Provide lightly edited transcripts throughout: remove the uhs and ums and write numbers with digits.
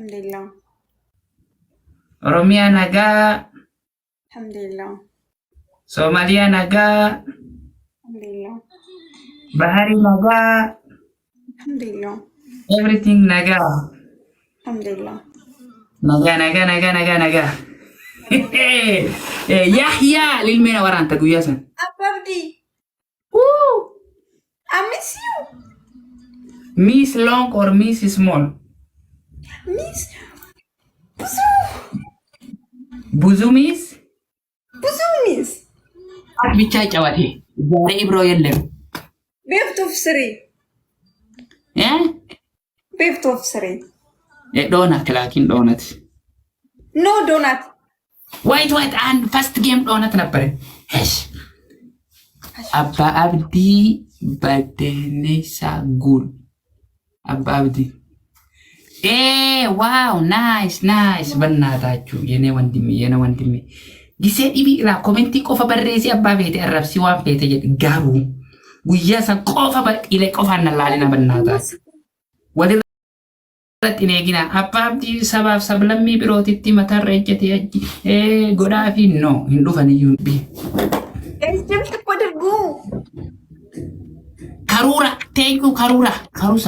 Alhamdulillah. Oromia naga. Alhamdulillah. Somalia naga. Alhamdulillah. Bahari naga. Alhamdulillah. Everything naga. Alhamdulillah. Naga. Yahya lilmena waranta guyasan. Abba Abdi, Woo! I miss you. Miss long or miss small? Miss Buzu miss? ብዙ ሚስ ብቻ ጨዋቴ ዛሬ ብሮ የለም ቤፍት ኦፍ ስሪ ቤፍት ኦፍ ስሪ ዶናት ላኪን ዶናት ኖ ዶናት ዋይት አንድ ፈርስት ጌም ዶናት ነበር። እሺ አባ አብዲ በደኔሳ ጉል አባ አብዲ ዋው ናይስ በእናታችሁ የኔ ወንድሜ ጊዜ ዲቢ ላ ኮሜንቲ ቆፈ በሬሲ አባ ቤት አረብሲ ዋን ቤት ጋሩ ጉያ ሰ ቆፈ በኢለ ቆፈ እናላልና በእናታችሁ ወደ ረጥኔ ግና አባ አብዲ ሰባብ ሰብለሚ ቢሮቲቲ መተረጀት ያጂ ጎዳፊ ኖ እንዱፈን ይሁንቢ እስጀምት ቆድርጉ ካሩራ ቴንኩ ካሩሳ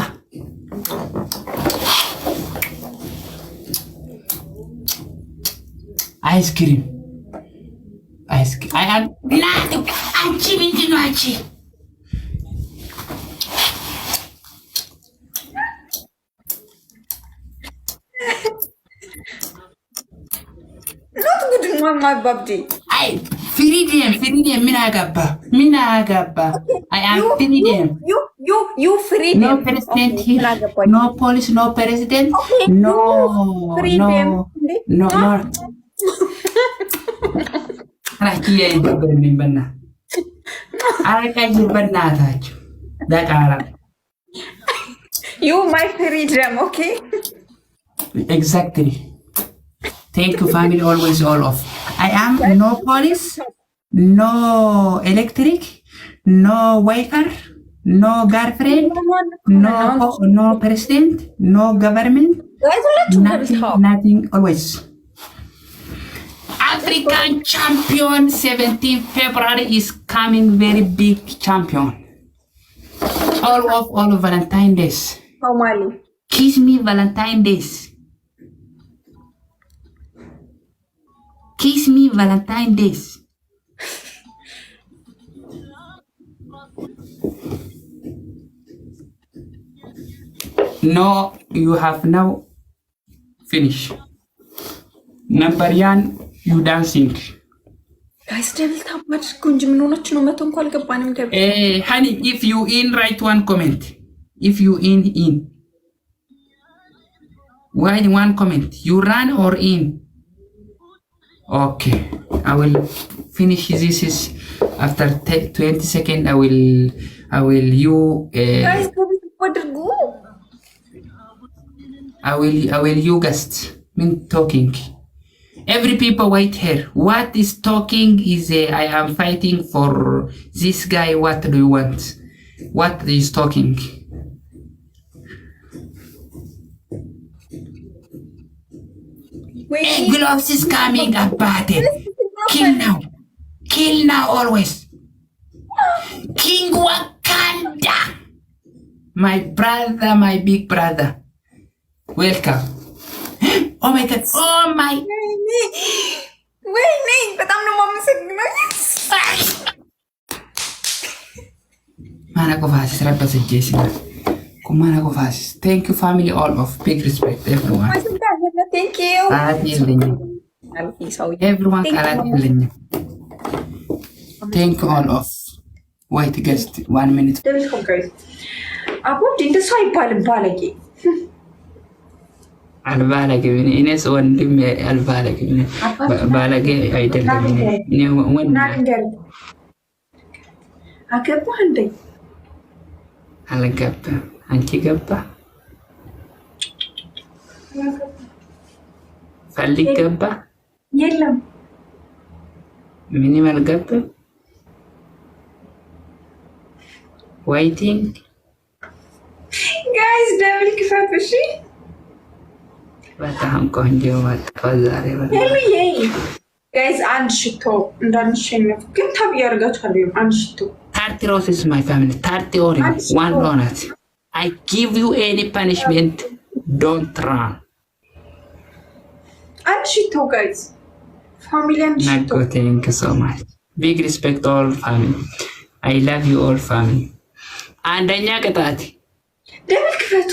አይስክሪም አይ አም ናቱ አንቺ ምንድን ነው አንቺ ኖት ጉድ ማማ ባብዲ አይ ፍሪዲየም ምን አገባ አይ አም ፍሪዲየም you freedom no president here no police no president no freedom no Rakiya ibabar min banna araka jirbanna tachu dakara you my freedom okay exactly thank you family always all of I am no police no electric no waiter no girlfriend no president no government nothing always African champion 17 February is coming very big champion. All Valentine days. How Mali? Kiss me Valentine days. Kiss me Valentine days. No, you have now finished. Number one. You dancing. Guys, devil tapad kunj minuno chno meton call ke panim ke. Honey, if you in write one comment. If you in. Write one comment. You run or in? Okay. I will finish this is after 20 seconds. I will you. Guys, devil tapad go. I will you guest. Mean talking. Every people wait here. What is talking is I am fighting for this guy. What do you want? What is talking? Hey, gloves is coming about it. Kill now always. King Wakanda. My brother, my big brother. Welcome. Oh my God. Oh my. Wait, በጣም ነው የማመሰግነው። Mana ko fasis rabba sejesi. Kumana ko fasis. Thank you family all of big respect everyone. Thank you. Everyone kalat ilenya. Thank you all of. Wait guest 1 minute. አቦ እንደሱ አይባልም ባለጌ አልባለጌ እኔስ ወንድም አልባለጌ ባለጌ አይደለም እኔ ወንድ አገባህ እንዴ አልገባም አንቺ ገባ ፈልግ ገባ የለም ምንም አልገባም waiting guys devil ክፈፍ እሺ በጣም ቆንጆ መጣ ዛሬ ጋይስ አንድ ሽቶ እንዳንሸነፍ ግን ታብ ያርጋችኋለሁ አንድ ሽቶ 30 roses my family 30 only one donut I give you any punishment don't run አንድ ሽቶ ጋይስ ፋሚሊ አንድ ሽቶ thank you so much big respect all family I love you all family አንደኛ ቅጣት ደብል ክፈቱ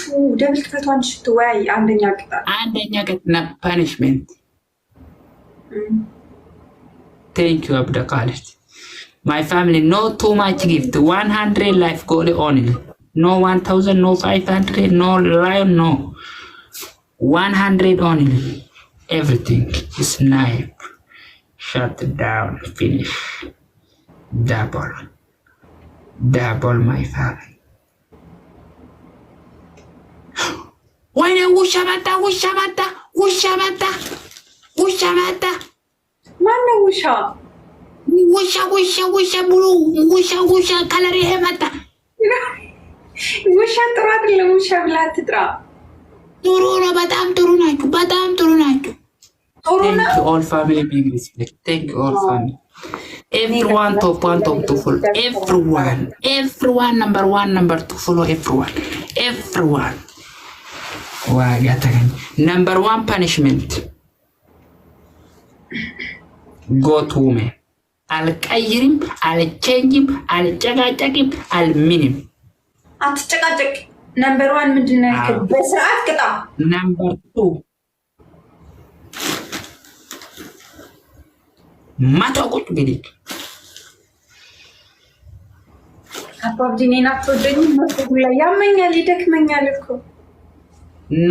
አንድ ሽቶ ወይ አንደኛ ቅጣት punishment thank you Abba Abdi my family no too much gift 100 life goal only no 1000 no 500 no lion no 100 only everything is nice shut down finish double my family ወይኔ ውሻ መጣ ማነው ውሻ ሙሉ ውሻ ከለር ይሄ መጣ ውሻ ጥሩ አይደለም ውሻ ብላ ትጥራ ጥሩ ነው በጣም ጥሩ ናችሁ thank you all family big respect thank you all family everyone top 1 top 2 follow everyone number 1 number 2 follow everyone ዋጋ ተገኝ number 1 punishment go to me አልቀይርም አልጨንጅም አልጨቃጨቅም አልምንም አትጨቃጨቅ ነምበር 1 ምንድነው ያልከው በስርዓት ቅጣ ነምበር 2 ማታውቁት ቢልክ አባ አብዲ ነኝ አትወደኝ መስጉላ ያመኛል ይደክመኛል እኮ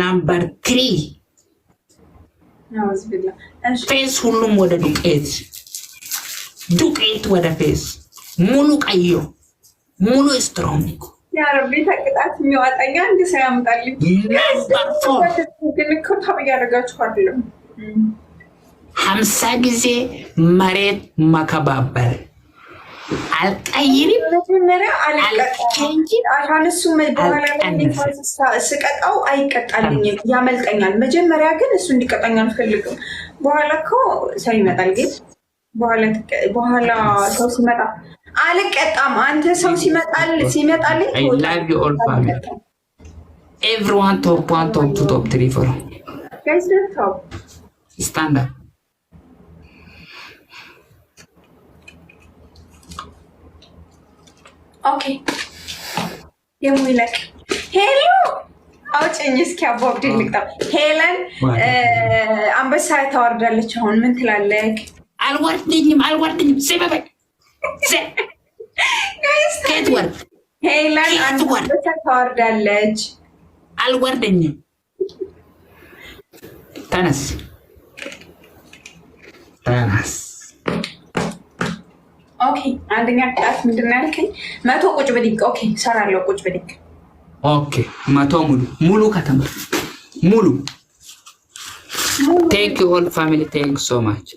ነምበር 3 ናውዝ ቢላ ፌስ ሁሉም ወደ ዱቄት ወደ ፌስ ሙሉ ቀዮ ሙሉ ስትሮንግ ያ ረቢ ተቅጣት የሚዋጣኛ እንደ ሰው ያምጣልኝ ግን እኮ ታብ ያደርጋችሁ አይደለም 50 ጊዜ መሬት መከባበር አልቀይርም አልቻንጂ በኋላ ስቀጣው አይቀጣልኝም ያመልጠኛል መጀመሪያ ግን እሱ እንዲቀጣኝ አልፈልግም በኋላ እኮ ሰው ይመጣል ግን በኋላ ሰው ሲመጣ አልቀጣም አንተ ሰው ሲመጣልኝ I love you all family everyone top 1 top 2 top 3 for guys don't top stand up okay የሙይለክ ሄሎ አውጭኝ እስኪ አባ አብዲ ልቅጣ ሄለን አንበሳ ታወርዳለች አሁን ምን ትላለክ አልወርድኝም ሰበበ ከት ወርድ ሄለን አንበሳ ታወርዳለች አልወርድኝም ተነስ ኦኬ አንደኛ ክላስ ምንድነው ያልከኝ 100 ቁጭ በዲቅ ኦኬ ሰራለው ቁጭ በዲቅ ኦኬ 100 ሙሉ ከተማ ሙሉ thank you all family thank you so much